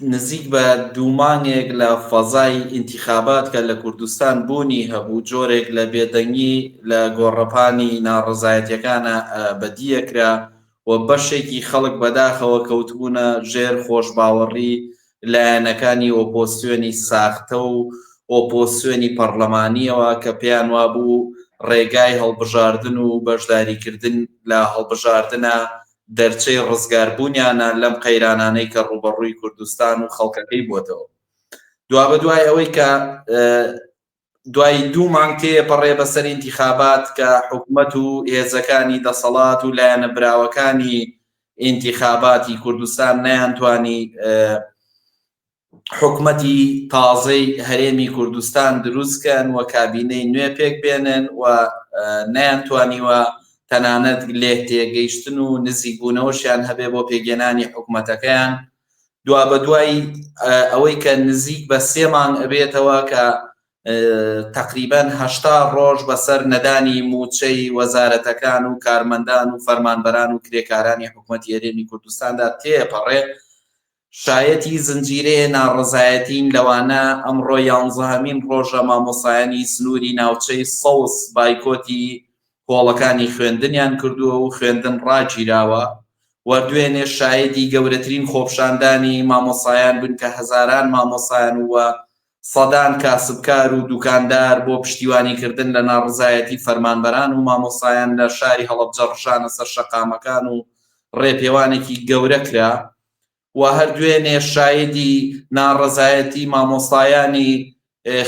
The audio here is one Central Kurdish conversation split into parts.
نزیک بە دوومانێک لە فەزای ئینتیخابات کە لە کوردستان بوونی هەبوو، جۆرێک لە بێدەنگی لە گۆڕەپانی ناڕەزایەتیەکانە بەدیەکرا و بەشێکی خەڵک بەداخەوە کەوتبوونە ژێر خۆشباوەڕی لایەنەکانی ئۆپۆزسیۆنی ساختە و ئۆپۆزسیۆنی پەرلەمانیەوە کە پێیان وابوو ڕێگای هەڵبژاردن و بەشداریکردن لە هەڵبژاردنە دەرچەی ڕزگاربوونیانە لەم قەیرانانەی کە ڕوبەڕووی کوردستان و خەڵکەکەی بۆتەوە. دوابە دوای ئەوەی کە دوای 2 مانگ تێپەڕێ بەسەر ئینتیخابات کە حکوومەت و هێزەکانی دەسەڵات و لایەنە براوەکانی ئینتیخاباتی کوردستان نەیانتوانی حکوومەتی تازەی هەرێمی کوردستان دروستکەن و کابینەی نوێ پێک بێنن و نەیانتوانیوە تەنانەت لێ تێگەیشتن و نزیکبوونەوەشیان هەبێ بۆ پێگەێنانی حکوومەتەکەیان. دوابە دوای ئەوەی کە نزیک بە 3 مانگ ئەبێتەوە کە تقریباً 80 ڕۆژ بەسەر نەدانی موچەی وەزارەتەکان و کارمەندان و فەرمانبەران و کرێکارانی حکوومەتی هەرێمی کوردستاندا تێپەڕێ، شایەتی زنجیرەیە ناڕەزایەتین لەوانە ئەمڕۆ 11مین ڕۆژە مامۆسایانی سنووری ناوچەی سەوز بایکۆتی کۆڵەکانی خوێندنیان کردووە و خوێندن ڕاگیراوە و دوێنێ شایەتی گەورەترین خۆپشاندانی مامۆسایان بن کە هەزاران مامۆسایان وە سەدان کاسبکار و دوکاندار بۆ پشتیوانیکردن لە ناڕزایەتی فەرمانبەران و مامۆسایان لە شاری هەڵەبجە ڕشانە سەر شەقامەکان و ڕێپێوانێکی گەورە کرا و هەر دوێنێ شایدی ناڕزایەتی مامۆستایانی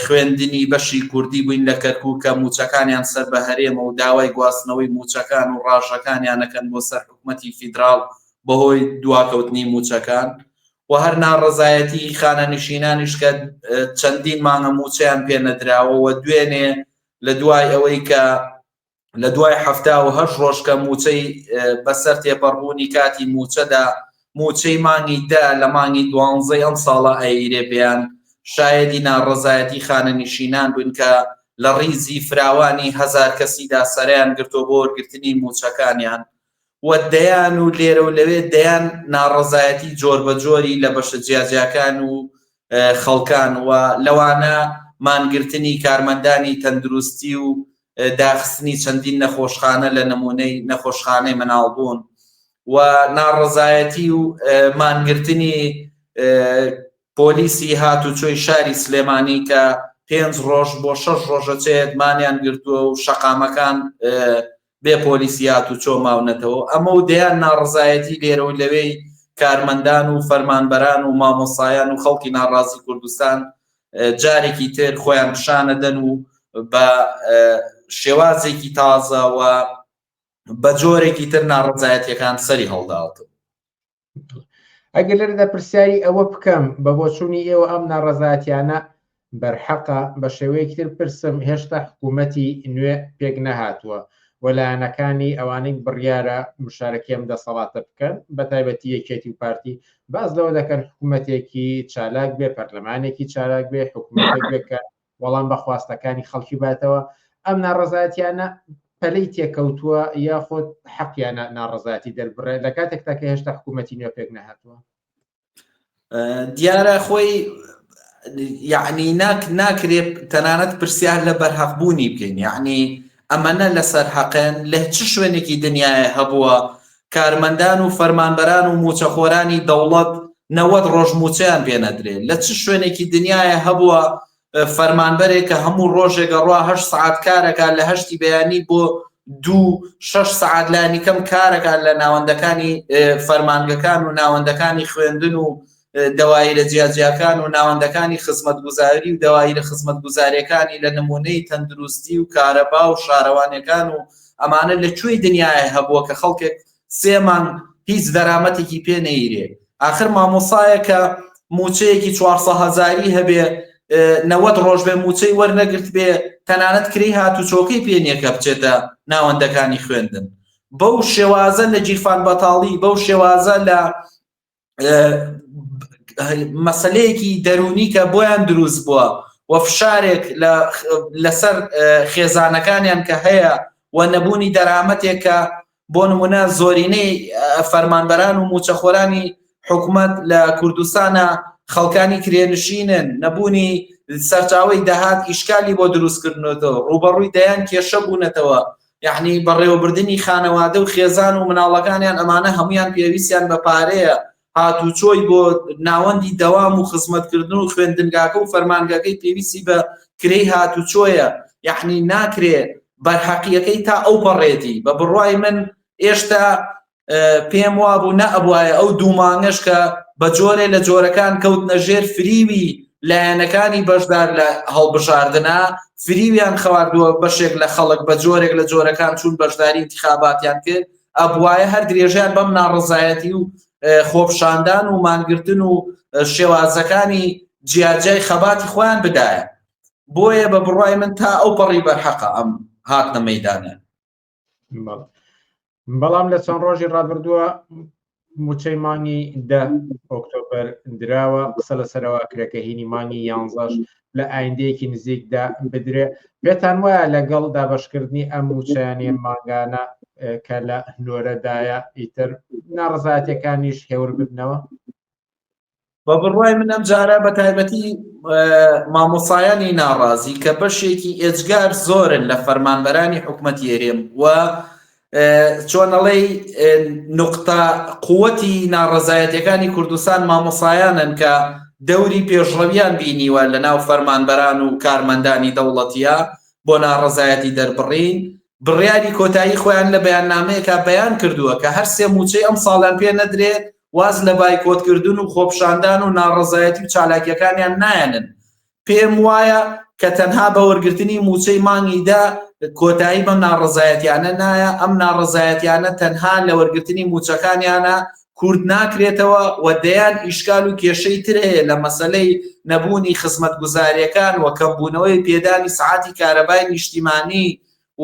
خوێندنی بەشی کوردی بووین لە کەرکووک کە موچەکانیان سەر بە هەرێمە و داوای گواستنەوەی موچەکان و ڕاژەکانیانەکەن بۆ سەر حکوومەتی فیدراڵ بەهۆی دواکەوتنی موچەکان و هەر ناڕزایەتی خانەنشینانیش کە چەندین مانگە موچەیان پێ نەدراوە و دوێنێ لە دوای ئەوەی کە لە دوای 78 ڕۆژ کە موچەی بەسەر تێپەڕبوونی کاتی موچەدا موچەی مانگی دا لە مانگی 12 ئەم ساڵە ئەیرێ پێیان شایدی ناڕزایەتی خانەنشینان بوون کە لە ڕیزی فراوانی 1000 کەسیدا سەریان گرتۆ بۆ وەرگرتنی موچەکانیان و دەیان و لێرە و لەوێ دەیان ناڕزایەتی جۆر بە جۆری لە بەشە جیاجیاکان و خەڵکان و لەوانە مانگرتنی کارمەندانی تەندروستی و داخستنی چەندین نەخۆشخانە لە نمونەی نەخۆشخانەی مەناڵبوون و ناڕزایەتی و مانگرتنی پۆلیسی هاتوچۆی شاری سلێمانی کە 5 ڕۆژ بۆ 6 ڕۆژە چێتمانیان گرتووە و شەقامەکان بێ پۆلیسی هاتوچۆ ماونەتەوە. ئەمە و دەیان ناڕزایەتی لێرە و لەوەی کارمەندان و فەرمانبەران و مامۆسایان و خەڵکی ناڕازی کوردستان جارێکی تر خۆیان پیشانەدەن و بە شێوازێکی تازە و بە جۆرێکی تر ناڕزایەتیەکان سەری هەڵداوتن. ئەگەر لەرەدا پرسیاری ئەوە بکەم بە بۆچوونی ئێوە ئەم ناڕەزایەتیانە بەرحەقە بە شێوەیەکی تر پرسم هێشتا حکوومەتی نوێ پێک نەهاتووە وەلایەنەکانی ئەوانەی بڕیارە مشارەکەی ئەم دەسەڵاتە بکەن بە تایبەتی یەکێتی و پارتی باز لەوە دەکەن حکوومەتێکی چالاک بێ، پەرلەمانێکی چالاک بێ، حکوومەتێک بێ کە وەڵام بە خواستەکانی خەڵکی باتەوە. ئەم ناڕەزایەتیانە پەلەی تێکەوتووە یاخۆت حەقیانە ناڕەزایەتی دەربڕێ لە کاتێکتا کە هێشتا حکوومەتی نوێ پێک نەهاتووە؟ دیارە خۆی یعنی ناکرێت تەنانەت پرسیار لە بەرحەقبوونی بکەین، یعنی ئەمەنە لەسەر حەقن لە چ شوێنێکی دنیاە هەبووە کارمەندان و فەرمانبەران و موچەخۆرانی دەوڵەت 90 ڕۆژ موچەیان پێ نەدرێت؟ لە چ شوێنێکی دنیاە هەبووە فەرمانبەرێک کە هەموو ڕۆژێکە ڕوا 8 سعات کارەکە لە 8 بەیانی بۆ 2-6 سعات لانیکەم کارەکان لە ناوەندەکانی فەرمانگەکان و ناوەندەکانی خوێندن و دەوایرە جیاجیاکان و ناوەندەکانی خزمەتگوزاری و دەوایرە خزمەتگوزاریەکانی لە نمونەی تەندروستی و کارەبا و شارەوانەکان و ئەمانە لەکوێی دنیاە هەبووە کە خەڵکێک 3 مانگ هیچ دەرامەتێکی پێ نەیرێ؟ آخر مامۆسایە کە موچەیەکی 400,000 هەبێ 90 ڕۆژ بێ موچەی وەرنەگرت بێ تەنانەت کری هاتوچۆکەی پێ نییە کە بچێتە ناوەندەکانی خوێندن. بەو شێوازە لە جیرفان بەتاڵی بەو شێوازە لە مەسەلەیەکی دەرونی کە بۆیان دروست بووە و فشارێک لەسەر خێزانەکانیان کە هەیە و نەبوونی دەرامەتێکە بۆ نمونە زۆرینەی فەرمانبەران و موچەخۆرانی حکوومەت لە کوردستانە خەڵکانی کرێنشینن نەبوونی سەرچاوی داهات ئیشکالی بۆ دروستکردنەوە ڕوبەڕووی دەیان کێشە بوونەتەوە یعنی بەڕێوەبردننی خانەوادە و خێزان و مناڵەکانیان ئەمانە هەمویان پێویستیان بە پارەیە هاتوچۆی بۆ ناوەندی دەوام و خزمەتکردن و خوێندنگاکە و فەرمانگەکەی پێویستی بە کرێی هاتوچۆیە یعنی ناکرێت بەرحەقیەکەی تا ئەو بەڕێتی بە بڕوای من ئێشتا پێم وابوو نەئەبوایە ئەو دوومانگەش کە بە جۆرێ لە جۆرەکان کەوتنە ژێر فریوی لایەنەکانی بەشدار لە هەڵبژاردنە فریویان خەواردووە بەشێک لە خەڵک بە جۆرێک لە جۆرەکان چون بەشداری انتخاباتیان کرد ئەبوایە هەر درێژیان بەم ناڕزایەتی و خۆپشاندان و مانگرتن و شێوازەکانی جیاجای خەباتی خۆیان بدایە بۆیە بە بڕوای من تا ئەو پەڕی بەرحەقە ئەم هاتنە مەیدانە بەڵام لە چەند ڕۆژی ڕابردووە موچەی مانگی 10 ئۆکتۆبەر دراوە قسە لەسەرەوە کرێکە هینی مانگی 11 لە ئایندەیەکی نزیکدا بدرێ پێتان وایە لەگەڵ دابەشکردنی ئەم موچەیانێ ماگانە کە لە نۆرەدایە ئیتر ناڕزایەتەکانیش هێور ببنەوە بە بڕوای من ئەم جارە بە تایبەتی مامۆسایانی ناڕازی کە بەشێکی ئێجگار زۆرن لە فەرمانبەرانی حکومەتی هێرێم و چۆنەڵەی نقطە قووەتی ناڕزایەتەکانی کوردستان مامۆسایانن کە دەوری پێشڕەویان بینیوە لە ناو فەرمانبەران و کارمەندانی دەوڵەتیە بۆ ناڕزایەتی دەربڕین بڕیاری کۆتایی خۆیان لە بەیاننامەیەکە بەیان کردووە کە هەر سێ موچەی ئەم ساڵیان پێ نەدرێت واز لە بایکۆتکردن و خۆپشاندان و ناڕزایەتی و چالاکیەکانیان نایەنن پێم وایە کە تەنها بە وەرگرتنی موچەی مانگیدا کۆتایی بەم ناڕزایەتیانە نایە ئەم ناڕزایەتیانە تەنها لە وەرگرتنی موچەکانیانە کورد ناکرێتەوە و دەیان ئیشکال و کێشەی تر هەیە لە مەسەلەی نەبوونی خزمەتگوزاریەکان و کەمبوونەوەی پێدانی سعاتی کارەبای نیشتیمانی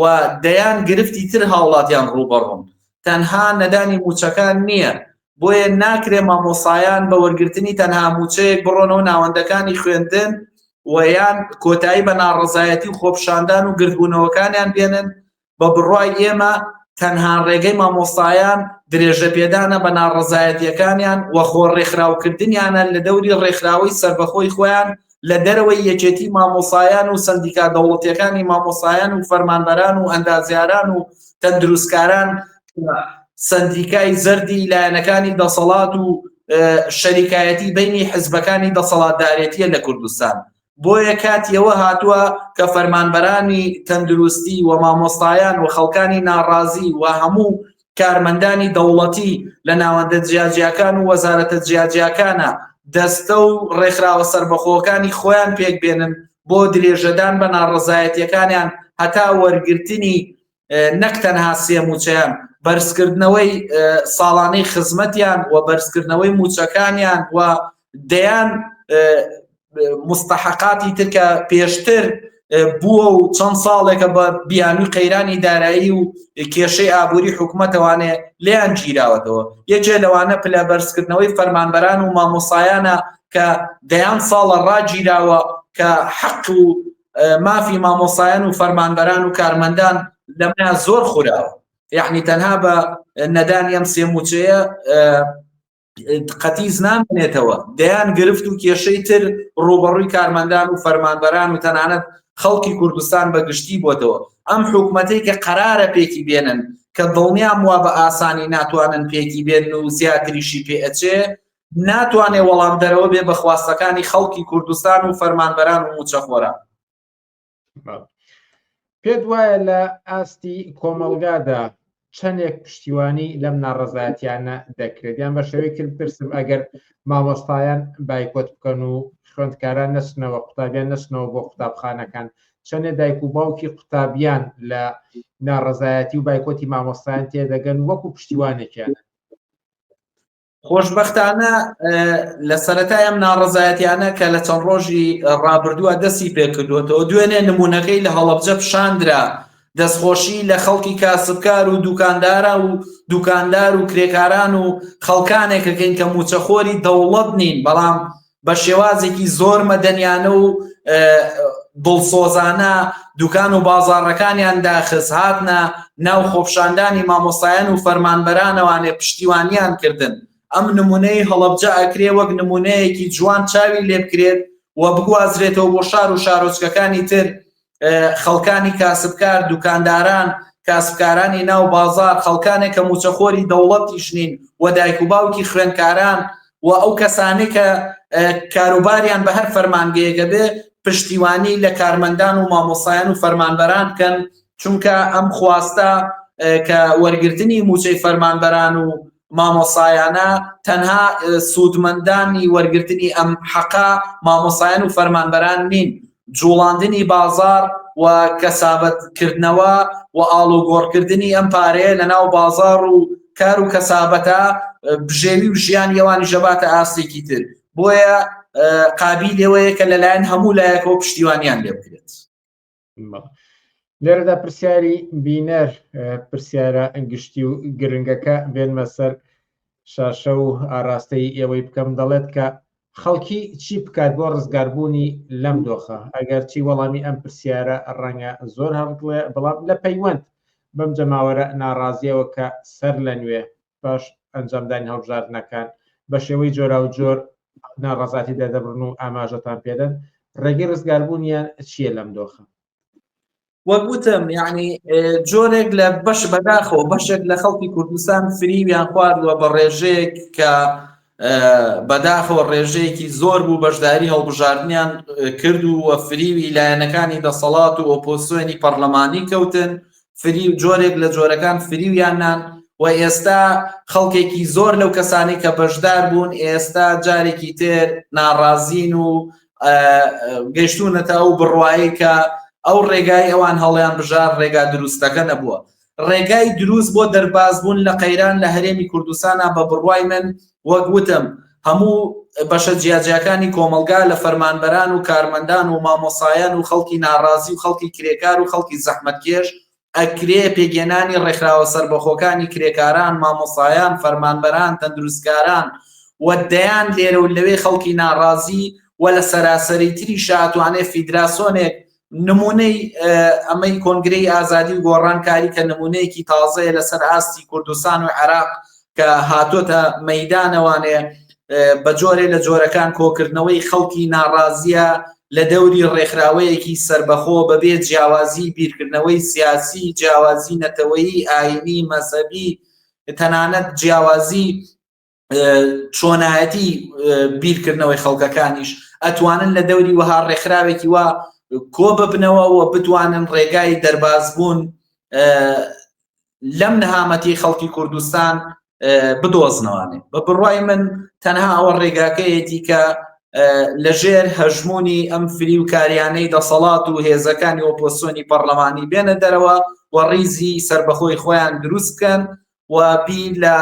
و دەیان گرفتی تر هاوڵاتیان ڕوبەڕۆن تەنها نەدانی موچەکان نییە بۆیە ناکرێ مامۆسایان بە وەرگرتنی تەنها موچەیەک بڕۆنەوە ناوەندەکانی خوێندن و یان کۆتایی بە ناڕزایەتی و خۆپشاندان و گرتبوونەوەکانیان بێنن بە بڕوای ئێمە تەنها ڕێگەی مامۆستایان درێژە پێدانە بە ناڕزایەتیەکانیان و خۆڕێکخراوکردنیانە لە دەوری ڕێکخراوەی سربەخۆی خۆیان لە دەرەوەی یەکێتی مامۆسایان و سەندیکا دەوڵەتیەکانی مامۆسایان و فەرمانبەران و ئەندازیاران و تەندروستکاران سەندیکای زەردی لایەنەکانی دەسەڵات و شەریکایەتی بینی حزبەکانی دەسەڵاتدارێتیە لە کوردستان بۆیە کاتیەوە هاتووە کە فەرمانبەرانی تەندروستی و مامۆستایان و خەڵکانی ناڕازی و هەموو کارمەندانی دەوڵەتی لە ناوەندە جیاجیاکان و وەزارەتە جیاجیاکانە دەستە و ڕێکخراوە سربەخۆکانی خۆیان پێک بێنن بۆ درێژەدان بە ناڕزایەتیەکانیان هەتا وەرگرتنی نەک تەنها سێ موچەیان بەرزکردنەوەی ساڵانەی خزمەتیان و بەرزکردنەوەی موچەکانیان و دەیان مستحقاتی ترکە پێشتر بووە و چەند ساڵێکە بە بیانی قەیرانی دارایی و کێشەی ئابووری حکوومەتەوانێ لیان گیراوەتەوە یەکێ لەوانە پلە بەرزکردنەوەی فەرمانبەران و مامۆسایانە کە دەیان ساڵە ڕاگیراوە کە حەق و مافی مامۆسایان و فەرمانبەران و کارمەندان لەمەیان زۆر خوراوە یعنی تەنها بە نەدانی ئەم سێ موچەیە قەتیز نامێنێتەوە دەیان گرفت و کێشەی تر ڕوبەڕووی کارمەندان و فەرمانبەران و تەنانەت خەڵکی کوردستان بەگشتی بۆتەوە ئەم حکوومەتەی کە قەرارە پێکی بێنن کە دڵنیام وا بە ئاسانی ناتوانن پێکی بێن و زیاتریشی پێ ئەچێ ناتوانێ وەڵام دەرەوە بێ بە خواستەکانی خەڵکی کوردستان و فەرمانبەران و موچەخۆران پێت وایە لە ئاستی کۆمەڵگادا چەندێک پشتیوانی لەم ناڕزایەتیانە دەکرێت یان بە شێوەیەکی پرسم ئەگەر مامۆستایان بایکۆت بکەن و خوێندکاران نەچنەوە قوتابیان نەچنەوە بۆ قوتابخانەکان چەندێک دایک و باوکی قوتابیان لە ناڕزایەتی و بایکۆتی مامۆستایان تێدەگەن وەکو پشتیوانێکیان خۆشبەختانە لە سەرەتای ئەم ناڕزایەتیانە کە لە چەند ڕۆژی ڕابردووە دەستی پێکردوێتەوە دوێنێ نمونونەکەی لە هەڵەبجە پیشاندرا دەستخۆشی لە خەڵکی کاسبکار و دوکاندارە و دوکاندار و کرێکاران و خەڵکانێکەکەین کە موچەخۆری دەوڵەت نین بەڵام بە شێوازێکی زۆر مەدەنیانە و دڵسۆزانە دوکان و بازاڕەکانیان داخست هاتنە ناو خۆپشاندانی مامۆستایان و فەرمانبەرانەوانێ پشتیوانیان کردن ئەم نمونەی هەڵەبجە ئەکرێ وەک نمونەیەکی جوان چاوی لێ بکرێت و بگوازرێتەوە بۆ شار و شارۆچکەکانی تر، خەڵکانی کاسبکار، دوکانداران، کاسبکارانی ناو بازار، خەڵکانێک کە موچەخۆری دەوڵەتیش نین و دایک و باوکی خوێندکاران و ئەو کەسانەی کە کاروباریان بە هەر فەرمانگەیەکە بێ پشتیوانی لە کارمەندان و مامۆسایان و فەرمانبەران بکەن، چونکە ئەم خواستە کە وەرگرتنی موچەی فەرمانبەران و مامۆسایانە تەنها سوودمەندانی وەرگرتنی ئەم حەقا مامۆسایان و فەرمانبەران نین، جوڵاندنی بازار و کەسابەتکردنەوە و ئاڵوگۆڕکردنی ئەم پارەیە لە ناو بازار و کار و کەسابەتە بژێوی و ژیان یێوانی ژەباتە ئاستێکی تر، بۆیە قابیل ئەوەیە کە لەلایەن هەموو لایەکەوە پشتیوانیان لێ بکرێت. لێرەدا پرسیاری بینەر پرسیارە گشتی و گرنگەکە بێنمە سەر شاشە و ئاراستەی ئێوەی بکەم، دەڵێت کە خەڵکی چی بکات بۆ ڕزگاربوونی لەم دۆخە؟ ئەگەر چی وەڵامی ئەم پرسیارە ڕەنگە زۆر هەڵگڵێ، بەڵام لە پەیوەند بەم جەماوەرە ناڕازیەوە کە سەر لە نوێ پاش ئەنجامدانی هەڵبژاردنەکان بە شێوەی جۆرا و جۆر ناڕازاتی دەدەبڕن و ئاماژەتان پێدەن، ڕێگەی ڕزگاربوونیان چییە لەم دۆخە؟ وەگوتم یعنی جۆرێک لە بەش بەداخەوە بەشێک لە خەڵکی کوردستان فریویان خواردووە بە ڕێژەیەک کە بەداخەوە ڕێژەیەکی زۆر بوو، بەشداری هەڵبژاردنیان کردو و فریوی لایەنەکانی دەسەڵات و ئۆپۆزسیۆنی پەرلەمانی کەوتن، فریو جۆرێک لە جۆرەکان فریویانان و ئێستا خەڵکێکی زۆر لەو کەسانی کە بەشدار بوون ئێستا جارێکی تر ناڕازین و گەیشتونەتە ئەو بڕوایی کە ئەو ڕێگای ئەوان هەڵیان بژار ڕێگا دروستەکە نەبووە. ڕێگای دروست بۆ دەربازبوون لە قەیران لە هەرێمی کوردستانە بە بڕوای من وەک وتم هەموو بەشە جیاجیەکانی کۆمەلگا لە فەرمانبەران و کارمەندان و مامۆسایان و خەڵکی ناڕازی و خەڵکی کرێکار و خەڵکی زەحمەتکێش ئەکرێ پێگێنانی ڕێکخراوە سەربەخۆکانی کرێکاران، مامۆسایان، فەرمانبەران، تەندروستکاران و دەیان لێرە و لەوێ خەڵکی ناڕازی و لە سەراسەری تری شاتوانێ فیدراسۆنێک نمونەی ئەمەی کۆنگرەی ئازادی و گۆڕانکاری کە نمونەیەکی تازەیە لەسەر ئاستی کوردستان و عێراق کە هاتۆتە مەیدانەوانێ بە جۆرێ لە جۆرەکان کۆکردنەوەی خەڵکی ناڕازیە لە دەوری ڕێکخراوەیەکی سربەخۆ بەبێ جیاوازی بیرکردنەوەی سیاسی، جیاوازی نەتەوەیی، ئاینی، مەزهەبی، تەنانەت جیاوازی چۆنایەتی بیرکردنەوەی خەڵکەکانیش ئەتوانن لە دەوری وەها ڕێکخراوێکی وا کۆ ببنەوە و بتوانن ڕێگای دەربازبوون لەم نەهامەتی خەڵکی کوردستان بدۆزنەوانێ. بە بڕوای من تەنها ئەوە ڕێگاکەیەتی کە لەژێر هەژمونی ئەم فری و کاریانەی دەسەڵات و هێزەکانی ئۆپۆزسیۆنی پەرلەمانی بێنە دەرەوە و ڕیزی سربەخۆی خۆیان دروست بکەن و بیر لە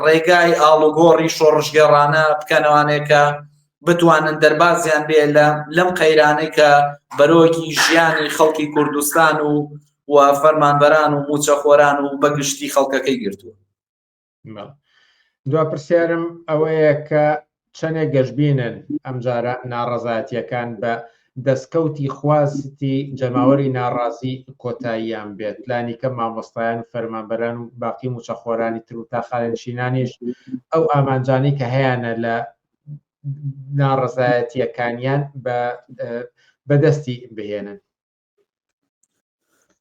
ڕێگای ئاڵوگۆڕی شۆڕژگەڕانە بکەنەوانێ کە بتوانن دەربازیان بێ لەم قەیرانەی کە بەرۆکی ژیانی خەڵکی کوردستان و فەرمانبەران و موچەخۆران و بەگشتی خەڵکەکەی گرتووە. دوا پرسیارم ئەوەیە کە چەندێک گەشتبینن ئەم جارە ناڕەزایەتیەکان بە دەستکەوتی خواستی جەماوەری ناڕازی کۆتاییان بێت، لانیکە مامۆستایان و فەرمانبەران و باقی موچەخۆرانی تر و تاخالەنشینانیش ئەو ئامانجانی کە هەیەە لە ناڕەزایەتیەکانیان بەدەستی بهێنن.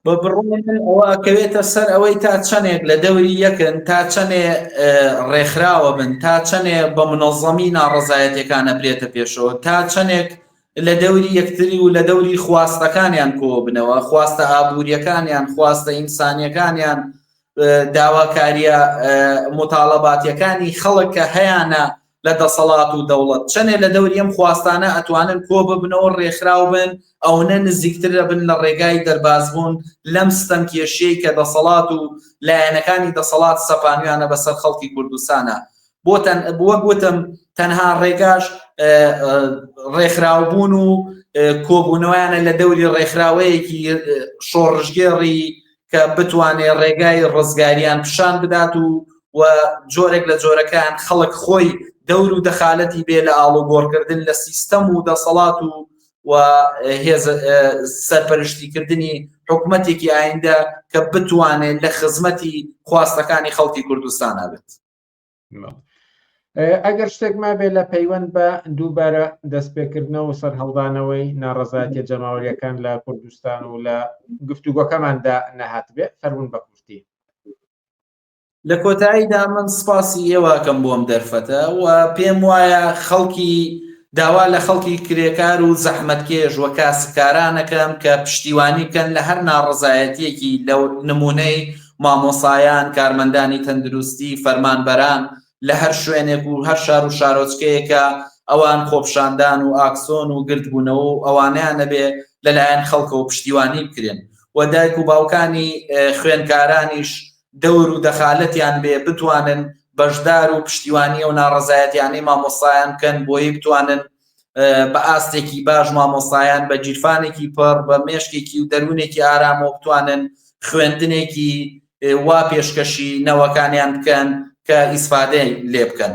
بە بڕووی من ئەوە ئەکەوێتە سەر ئەوەی تا چەندێک لە دەوری یەکن، تا چەندێ ڕێکخراوە بن، تا چەندێ بە منەظەمی ناڕەزایەتیەکانە برێتە پێشەوە، تا چەندێک لە دەوری یەکتری و لە دەوری خواستەکانیان کۆ بنەوە، خواستە ئابوووریەکانیان، خواستە ئینسانیەکانیان، داواکاریە متاڵەباتیەکانی خەڵک کە هەیەە لە دەسەڵات و دەوڵەت، چەندێ لە دەوری ئەم خواستانە ئەتوانن کۆ ببنەوە ڕێکخراو بن ئەوە نزیکترە بن لە ڕێگای دەربازبوون لەم ستەم کێشەی کە دەسەڵات و لایەنەکانی دەسەڵات سەپانویانە بەسەر خەڵکی کوردستانە. وەک وتم تەنها ڕێگاش ڕێکخراوبوون و کۆبوونەوەیانە لە دەوری ڕێکخراوەیەکی شۆڕژگێڕی کە بتوانێت ڕێگای ڕزگاریان پیشان بدات و جۆرێک لە جۆرەکان خەڵک خۆی دەور و دەخالەتی بێ لە ئاڵوگۆڕکردن لە سیستەم و دەسەڵات و سەرپەرشتیکردنی حکوومەتێکی ئایندە کە بتوانێت لە خزمەتی خواستەکانی خەڵکی کوردستان بێت. ئەگەر شتێک مابێت لە پەیوەند بە دووبارە دەستپێکردنەوە و سەرهەڵدانەوەی ناڕەزایەتیە جەماوەریەکان لە کوردستان و لە گفتوگۆکەماندا نەهات بێ فەرمون بە کورتی. لە کۆتاییدا من سپاسی ئێوەکەم بۆم دەرفەتە و پێم وایە خەڵکی داوا لە خەڵکی کرێکار و زەحمەتکێش و کاسبکارانەکەم کە پشتیوانی بکەن لە هەر ناڕەزایەتیەکی لەو نمونەی مامۆسایان، کارمەندانی تەندروستی، فەرمانبەران لە هەر شوێنێک و هەر شار و شارۆچکەیەکە ئەوان خۆپشاندان و ئاکسۆن و گردبوونەوە و ئەوانیان نەبێ لەلایەن خەڵکە و پشتیوانی بکرێن و دایک و باوکانی خوێندکارانیش دەور و دەخالەتیان بێ بتوانن بەشدار و پشتیوانی و ناڕەزایەتیانی مامۆسایان بکەن بۆی بتوانن بە ئاستێکی باش مامۆسایان بە جیرفانێکی پڕ بە مێشکێکی و دەروونێکی ئارام و بتوانن خوێندنێکی وا پێشکەشی نەوەکانیان بکەن کە ئیسفادەی لێ بکەن.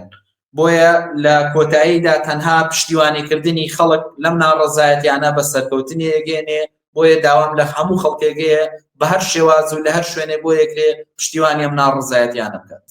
بۆیە لە کۆتاییدا تەنها پشتیوانیکردنی خەڵک لەم ناڕەزایەتیانە بە سەرکەوتنی ئەگەێنێ بۆیە داوام لە هەموو خەڵکێگەیە بە هەر شێواز و لە هەر شوێنێ بۆ یەکرێ پشتیوانی ئەم ناڕەزایەتیانە بکات.